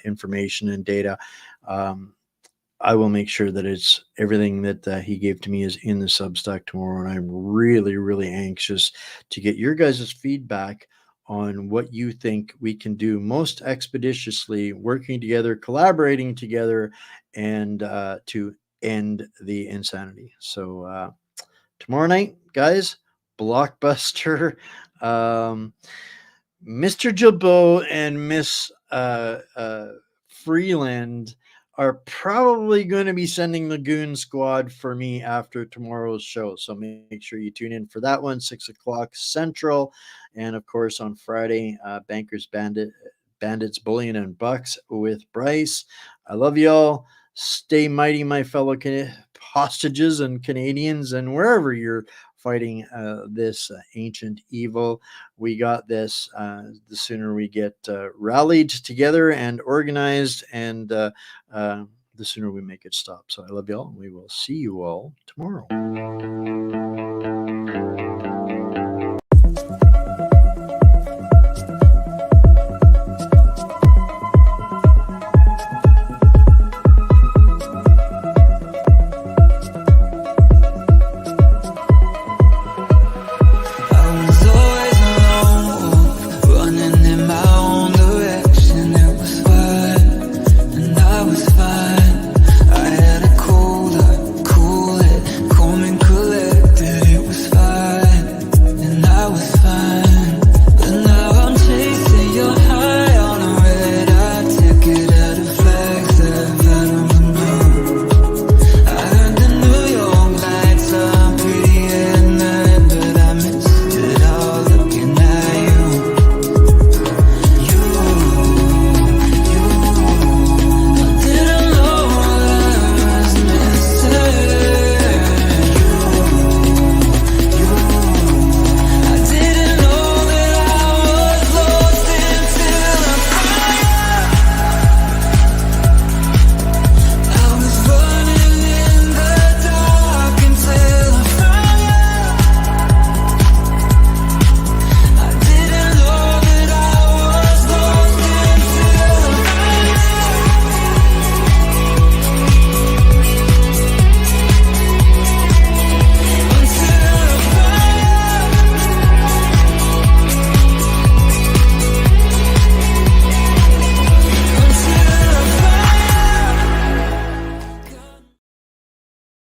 information and data. Um, I will make sure that it's everything that he gave to me is in the Substack tomorrow. And I'm really, really anxious to get your guys' feedback on what you think we can do most expeditiously, working together, collaborating together, and to end the insanity. So tomorrow night, guys, Blockbuster, Mr. Jabot and Miss Freeland are probably going to be sending the Goon Squad for me after tomorrow's show. So make sure you tune in for that one, 6 o'clock Central. And of course, on Friday, Bandits, Bullion, and Bucks with Bryce. I love y'all. Stay mighty, my fellow hostages and Canadians, and wherever you're fighting this ancient evil. We got this. The sooner we get rallied together and organized, and the sooner we make it stop. So I love y'all. We will see you all tomorrow.